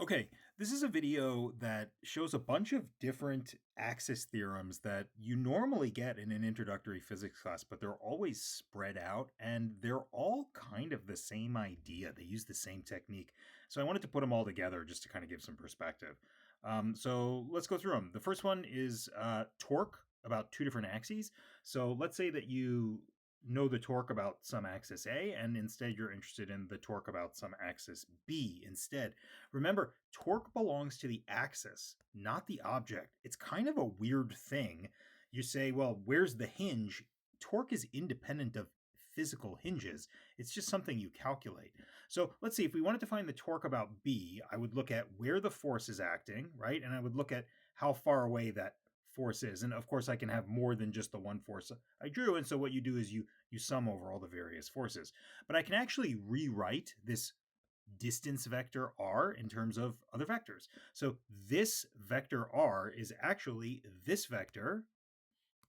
Okay, this is a video that shows a bunch of different axis theorems that you normally get in an introductory physics class, but they're always spread out and they're all kind of the same idea. They use the same technique. So I wanted to put them all together just to kind of give some perspective. So let's go through them. The first one is torque about two different axes. So let's say that you know the torque about some axis A, and instead you're interested in the torque about some axis B instead. Remember, torque belongs to the axis, not the object. It's kind of a weird thing. You say, well, where's the hinge? Torque is independent of physical hinges. It's just something you calculate. So let's see, if we wanted to find the torque about B, I would look at where the force is acting, right? And I would look at how far away that force is. And of course, I can have more than just the one force I drew. And so what you do is you sum over all the various forces. But I can actually rewrite this distance vector r in terms of other vectors. So this vector r is actually this vector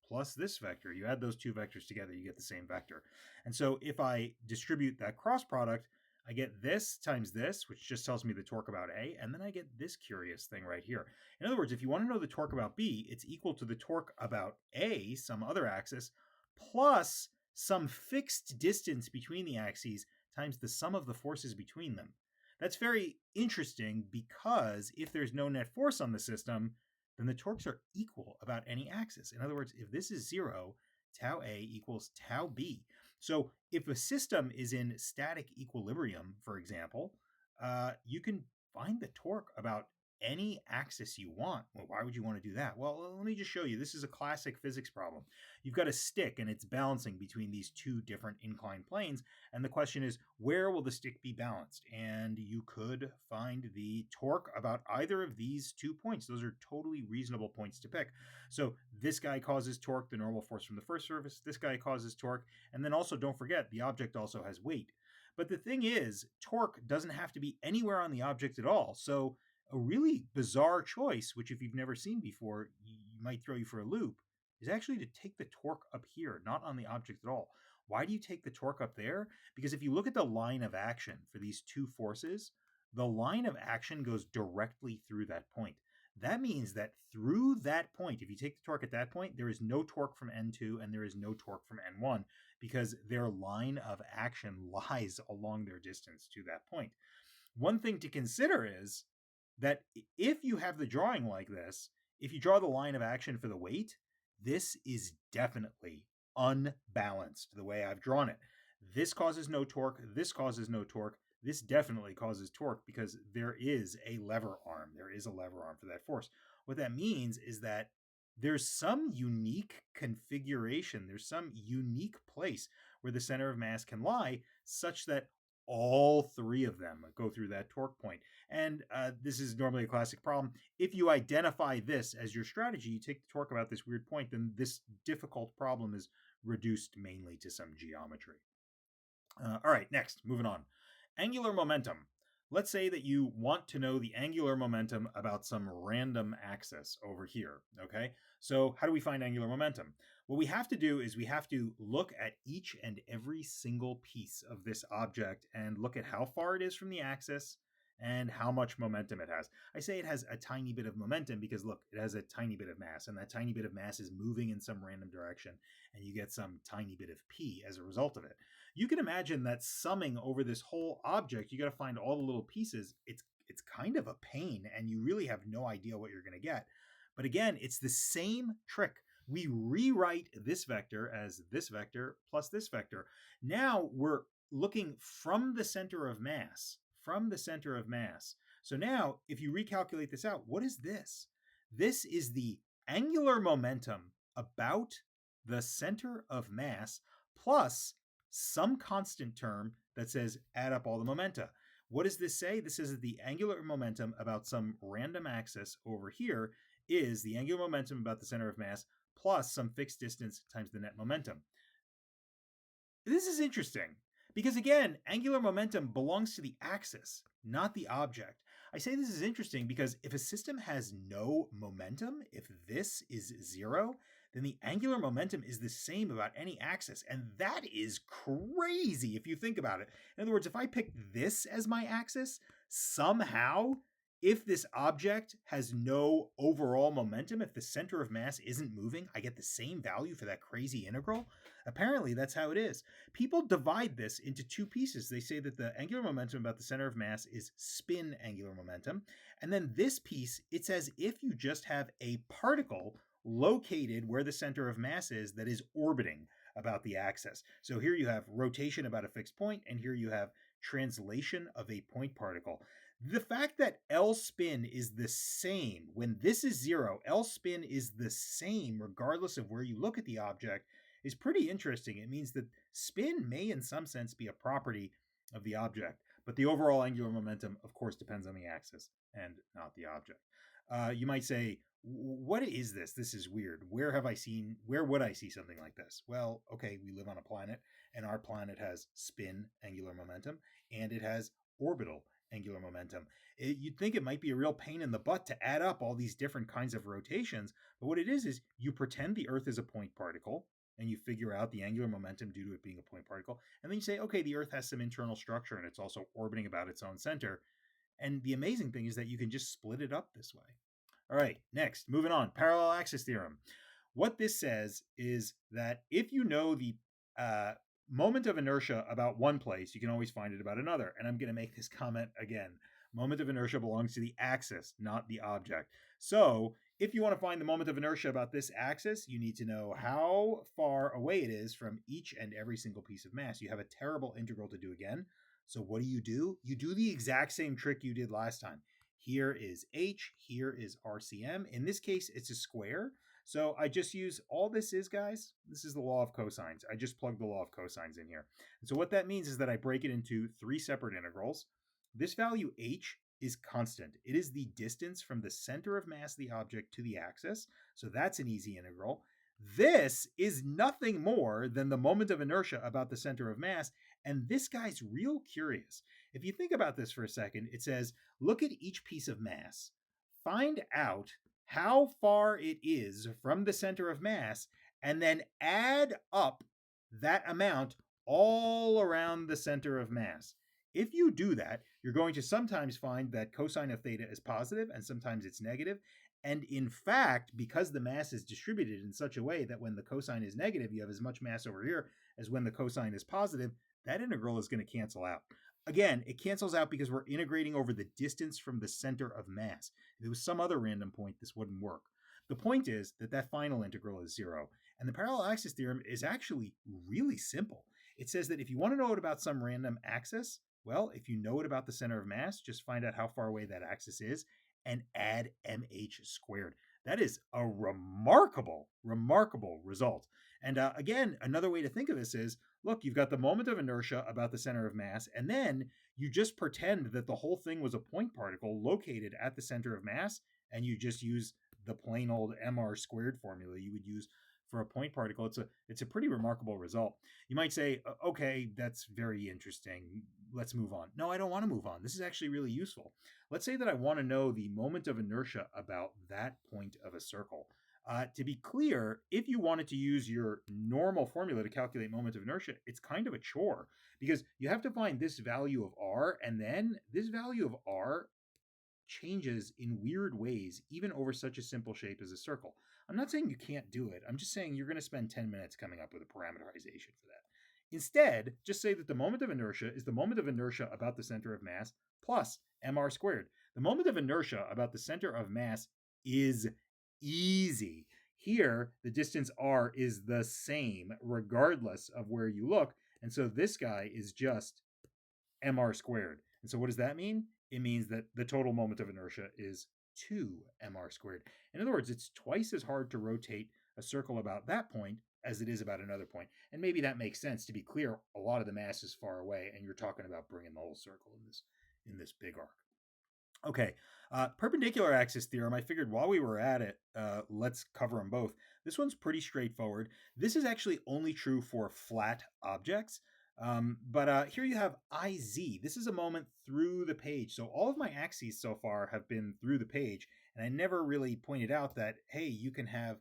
plus this vector. You add those two vectors together, you get the same vector. And so if I distribute that cross product, I get this times this, which just tells me the torque about A, and then I get this curious thing right here. In other words, if you want to know the torque about B, it's equal to the torque about A, some other axis, plus some fixed distance between the axes times the sum of the forces between them. That's very interesting because if there's no net force on the system, then the torques are equal about any axis. In other words, if this is 0, tau A equals tau B. So if a system is in static equilibrium, for example, you can find the torque about any axis you want. Well, why would you want to do that? Well, let me just show you. This is a classic physics problem. You've got a stick and it's balancing between these two different inclined planes. And the question is, where will the stick be balanced? And you could find the torque about either of these 2 points. Those are totally reasonable points to pick. So this guy causes torque, the normal force from the first surface. This guy causes torque. And then also don't forget, the object also has weight. But the thing is, torque doesn't have to be anywhere on the object at all. So a really bizarre choice, which if you've never seen before, might throw you for a loop, is actually to take the torque up here, not on the object at all. Why do you take the torque up there? Because if you look at the line of action for these two forces, the line of action goes directly through that point. That means that through that point, if you take the torque at that point, there is no torque from N2 and there is no torque from N1 because their line of action lies along their distance to that point. One thing to consider is that if you have the drawing like this, if you draw the line of action for the weight, this is definitely unbalanced the way I've drawn it. This causes no torque, this causes no torque, this definitely causes torque because there is a lever arm. There is a lever arm for that force. What that means is that there's some unique configuration, there's some unique place where the center of mass can lie such that all three of them go through that torque point. And this is normally a classic problem. If you identify this as your strategy, you take the torque about this weird point, then this difficult problem is reduced mainly to some geometry. All right, next, moving on. Angular momentum. Let's say that you want to know the angular momentum about some random axis over here, okay? So how do we find angular momentum? What we have to do is we have to look at each and every single piece of this object and look at how far it is from the axis and how much momentum it has. I say it has a tiny bit of momentum because look, it has a tiny bit of mass, and that tiny bit of mass is moving in some random direction, and you get some tiny bit of p as a result of it. You can imagine that summing over this whole object, you got to find all the little pieces. It's kind of a pain, and you really have no idea what you're going to get. But again, it's the same trick. We rewrite this vector as this vector plus this vector. Now we're looking from the center of mass, from the center of mass. So now, if you recalculate this out, what is this? This is the angular momentum about the center of mass plus some constant term that says add up all the momenta. What does this say? This says that the angular momentum about some random axis over here is the angular momentum about the center of mass plus some fixed distance times the net momentum. This is interesting because, again, angular momentum belongs to the axis, not the object. I say this is interesting because if a system has no momentum, if this is 0, then the angular momentum is the same about any axis. And that is crazy if you think about it. In other words, if I pick this as my axis, somehow if this object has no overall momentum, if the center of mass isn't moving, I get the same value for that crazy integral. Apparently, that's how it is. People divide this into two pieces. They say that the angular momentum about the center of mass is spin angular momentum. And then this piece, it's as if you just have a particle located where the center of mass is that is orbiting about the axis. So here you have rotation about a fixed point, and here you have translation of a point particle. The fact that L spin is the same when this is zero, L spin is the same regardless of where you look at the object is pretty interesting. It means that spin may, in some sense, be a property of the object, but the overall angular momentum, of course, depends on the axis and not the object. You might say, what is this? This is weird. Where would I see something like this? Well, okay, we live on a planet, and our planet has spin angular momentum, and it has orbital angular momentum. You'd think it might be a real pain in the butt to add up all these different kinds of rotations, but what it is you pretend the Earth is a point particle, and you figure out the angular momentum due to it being a point particle, and then you say, okay, the Earth has some internal structure, and it's also orbiting about its own center. And the amazing thing is that you can just split it up this way. All right, next, moving on, parallel axis theorem. What this says is that if you know the moment of inertia about one place, you can always find it about another. And I'm going to make this comment again. Moment of inertia belongs to the axis, not the object. So if you want to find the moment of inertia about this axis, you need to know how far away it is from each and every single piece of mass. You have a terrible integral to do again. So what do? You do the exact same trick you did last time. Here is h, here is RCM. In this case, it's a square. So I just use, all this is, guys, this is the law of cosines. I just plug the law of cosines in here. And so what that means is that I break it into three separate integrals. This value h is constant. It is the distance from the center of mass of the object to the axis. So that's an easy integral. This is nothing more than the moment of inertia about the center of mass. And this guy's real curious. If you think about this for a second, it says, look at each piece of mass. Find out how far it is from the center of mass, and then add up that amount all around the center of mass. If you do that, you're going to sometimes find that cosine of theta is positive and sometimes it's negative. And in fact, because the mass is distributed in such a way that when the cosine is negative, you have as much mass over here as when the cosine is positive, that integral is going to cancel out. Again, it cancels out because we're integrating over the distance from the center of mass. If it was some other random point, this wouldn't work. The point is that that final integral is zero. And the parallel axis theorem is actually really simple. It says that if you want to know it about some random axis, well, if you know it about the center of mass, just find out how far away that axis is and add mh squared. That is a remarkable, remarkable result. And again, another way to think of this is, look, you've got the moment of inertia about the center of mass, and then you just pretend that the whole thing was a point particle located at the center of mass, and you just use the plain old mr squared formula you would use for a point particle. It's a pretty remarkable result. You might say, okay, that's very interesting. Let's move on. No, I don't want to move on. This is actually really useful. Let's say that I want to know the moment of inertia about that point of a circle. To be clear, if you wanted to use your normal formula to calculate moment of inertia, it's kind of a chore because you have to find this value of r, and then this value of r changes in weird ways, even over such a simple shape as a circle. I'm not saying you can't do it. I'm just saying you're going to spend 10 minutes coming up with a parameterization for that. Instead, just say that the moment of inertia is the moment of inertia about the center of mass plus mr squared. The moment of inertia about the center of mass is easy. Here, the distance r is the same regardless of where you look. And so this guy is just mr squared. And so what does that mean? It means that the total moment of inertia is 2mr squared. In other words, it's twice as hard to rotate a circle about that point as it is about another point. And maybe that makes sense. To be clear, a lot of the mass is far away, and you're talking about bringing the whole circle in this big arc. Okay, perpendicular axis theorem. I figured while we were at it, let's cover them both. This one's pretty straightforward. This is actually only true for flat objects. But here you have IZ. This is a moment through the page. So all of my axes so far have been through the page. And I never really pointed out that, hey, you can have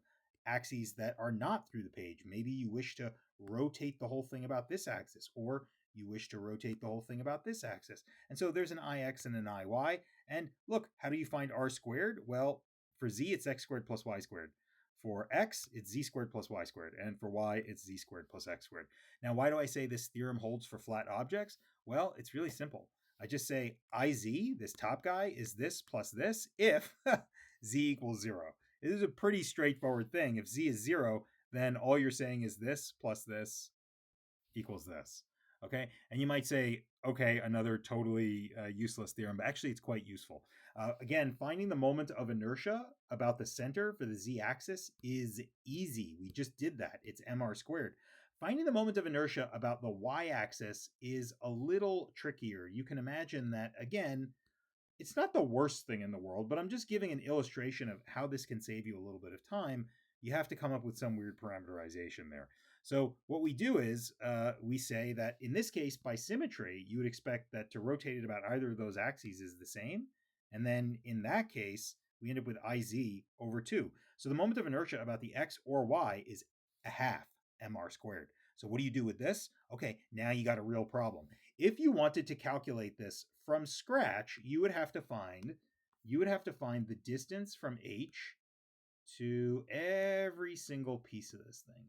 axes that are not through the page. Maybe you wish to rotate the whole thing about this axis, or you wish to rotate the whole thing about this axis. And so there's an IX and an IY. And look, how do you find r squared? Well, for z, it's x squared plus y squared. For x, it's z squared plus y squared. And for y, it's z squared plus x squared. Now, why do I say this theorem holds for flat objects? Well, it's really simple. I just say iz, this top guy, is this plus this if z equals 0. It is a pretty straightforward thing. If z is 0, then all you're saying is this plus this equals this. Okay, and you might say, okay, another totally useless theorem, but actually it's quite useful. Again, finding the moment of inertia about the center for the z-axis is easy. We just did that. It's mr squared. Finding the moment of inertia about the y-axis is a little trickier. You can imagine that, again, it's not the worst thing in the world, but I'm just giving an illustration of how this can save you a little bit of time. You have to come up with some weird parameterization there. So what we do is we say that in this case, by symmetry, you would expect that to rotate it about either of those axes is the same. And then in that case, we end up with iz over 2. So the moment of inertia about the x or y is a half mr squared. So what do you do with this? Okay, now you got a real problem. If you wanted to calculate this from scratch, you would have to find the distance from h to every single piece of this thing,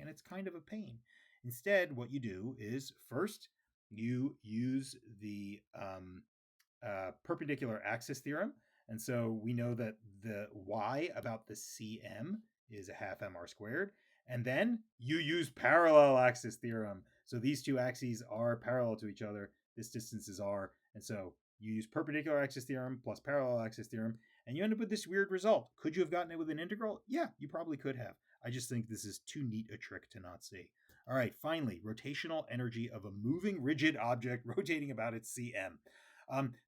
and it's kind of a pain. Instead, what you do is first you use the perpendicular axis theorem, and so we know that the y about the cm is a half mr squared, and then you use parallel axis theorem. So these two axes are parallel to each other. This distance is r, and so you use perpendicular axis theorem plus parallel axis theorem, and you end up with this weird result. Could you have gotten it with an integral? Yeah, you probably could have. I just think this is too neat a trick to not see. All right, finally, rotational energy of a moving rigid object rotating about its cm.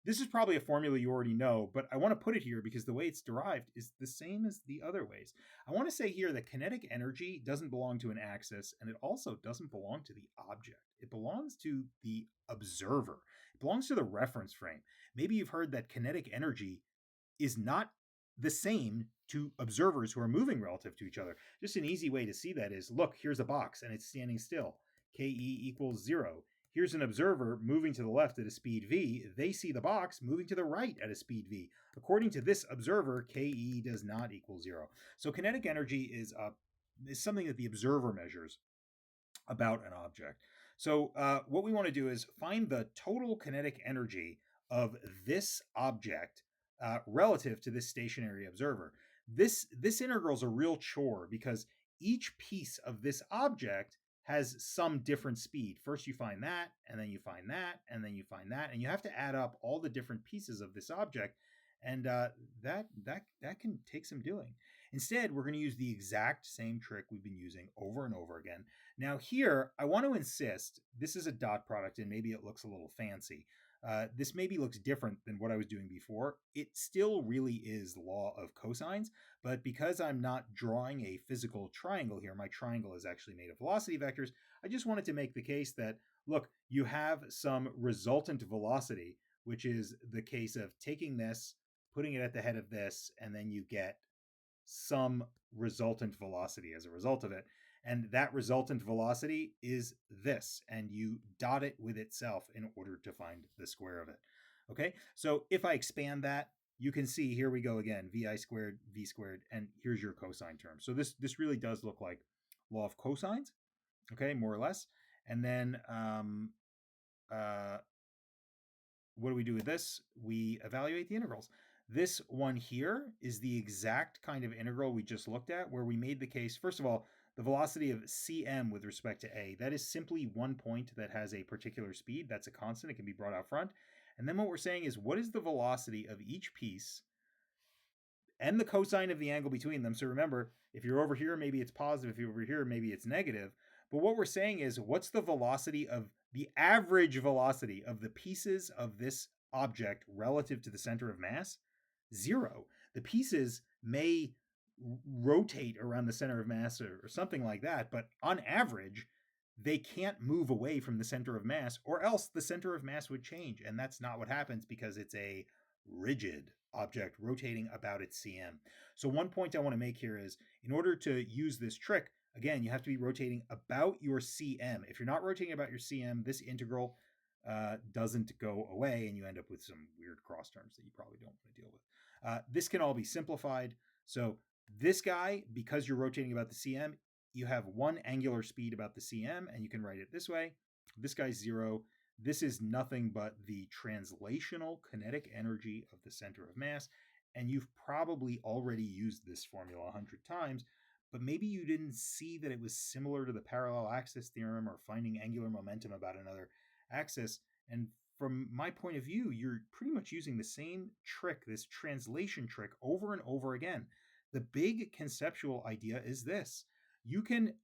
This is probably a formula you already know, but I want to put it here because the way it's derived is the same as the other ways. I want to say here that kinetic energy doesn't belong to an axis, and it also doesn't belong to the object. It belongs to the observer. It belongs to the reference frame. Maybe you've heard that kinetic energy is not the same to observers who are moving relative to each other. Just an easy way to see that is, look, here's a box and it's standing still. Ke equals 0. Here's an observer moving to the left at a speed v. They see the box moving to the right at a speed v. According to this observer, Ke does not equal 0. So kinetic energy is something that the observer measures about an object. So what we want to do is find the total kinetic energy of this object relative to this stationary observer. This integral is a real chore because each piece of this object has some different speed. First you find that, and then you find that, and then you find that, and you have to add up all the different pieces of this object, and that can take some doing. Instead, we're going to use the exact same trick we've been using over and over again. Now here, I want to insist, this is a dot product and maybe it looks a little fancy. This maybe looks different than what I was doing before. It still really is law of cosines, but because I'm not drawing a physical triangle here, my triangle is actually made of velocity vectors, I just wanted to make the case that, look, you have some resultant velocity, which is the case of taking this, putting it at the head of this, and then you get some resultant velocity as a result of it. And that resultant velocity is this, and you dot it with itself in order to find the square of it. Okay, so if I expand that, you can see, here we go again, vi squared, v squared, and here's your cosine term. So this really does look like law of cosines, okay, more or less. And then what do we do with this? We evaluate the integrals. This one here is the exact kind of integral we just looked at, where we made the case, first of all, the velocity of cm with respect to a, that is simply one point that has a particular speed. That's a constant. It can be brought out front. And then what we're saying is, what is the velocity of each piece and the cosine of the angle between them? So remember, if you're over here, maybe it's positive. If you're over here, maybe it's negative. But what we're saying is, what's the velocity of the average velocity of the pieces of this object relative to the center of mass? 0. The pieces may rotate around the center of mass or something like that, but on average, they can't move away from the center of mass, or else the center of mass would change. And that's not what happens because it's a rigid object rotating about its cm. So one point I want to make here is, in order to use this trick, again, you have to be rotating about your cm. If you're not rotating about your cm, this integral doesn't go away, and you end up with some weird cross terms that you probably don't want to deal with. This can all be simplified. So this guy, because you're rotating about the cm, you have one angular speed about the cm, and you can write it this way. This guy's 0. This is nothing but the translational kinetic energy of the center of mass. And you've probably already used this formula 100 times, but maybe you didn't see that it was similar to the parallel axis theorem or finding angular momentum about another axis. And from my point of view, you're pretty much using the same trick, this translation trick, over and over again. The big conceptual idea is this: you can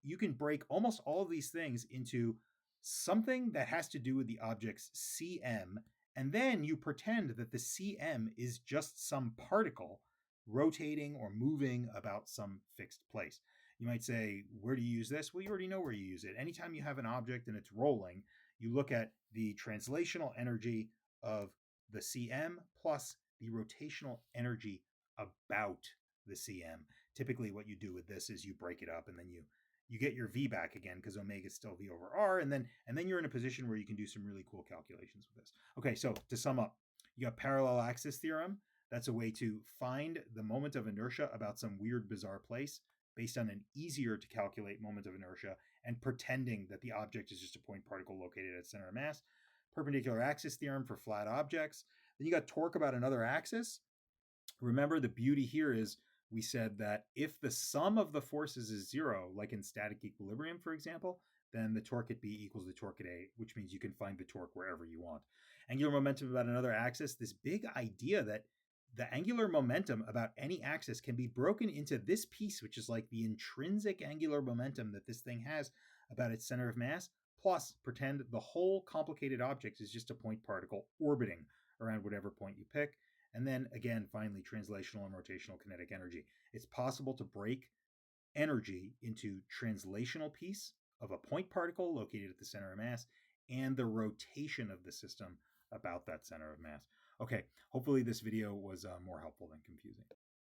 you can break almost all of these things into something that has to do with the object's cm, and then you pretend that the cm is just some particle rotating or moving about some fixed place. You might say, where do you use this? Well, you already know where you use it. Anytime you have an object and it's rolling, you look at the translational energy of the cm plus the rotational energy about the cm. Typically what you do with this is you break it up, and then you get your v back again, because omega is still v over r, and then you're in a position where you can do some really cool calculations with this. Okay, so to sum up, you got parallel axis theorem. That's a way to find the moment of inertia about some weird, bizarre place based on an easier to calculate moment of inertia, and pretending that the object is just a point particle located at center of mass. Perpendicular axis theorem for flat objects. Then you got torque about another axis. Remember, the beauty here is we said that if the sum of the forces is 0, like in static equilibrium, for example, then the torque at B equals the torque at A, which means you can find the torque wherever you want. Angular momentum about another axis, this big idea that the angular momentum about any axis can be broken into this piece, which is like the intrinsic angular momentum that this thing has about its center of mass, plus pretend the whole complicated object is just a point particle orbiting around whatever point you pick. And then again, finally, translational and rotational kinetic energy. It's possible to break energy into translational piece of a point particle located at the center of mass and the rotation of the system about that center of mass. Okay, hopefully this video was more helpful than confusing.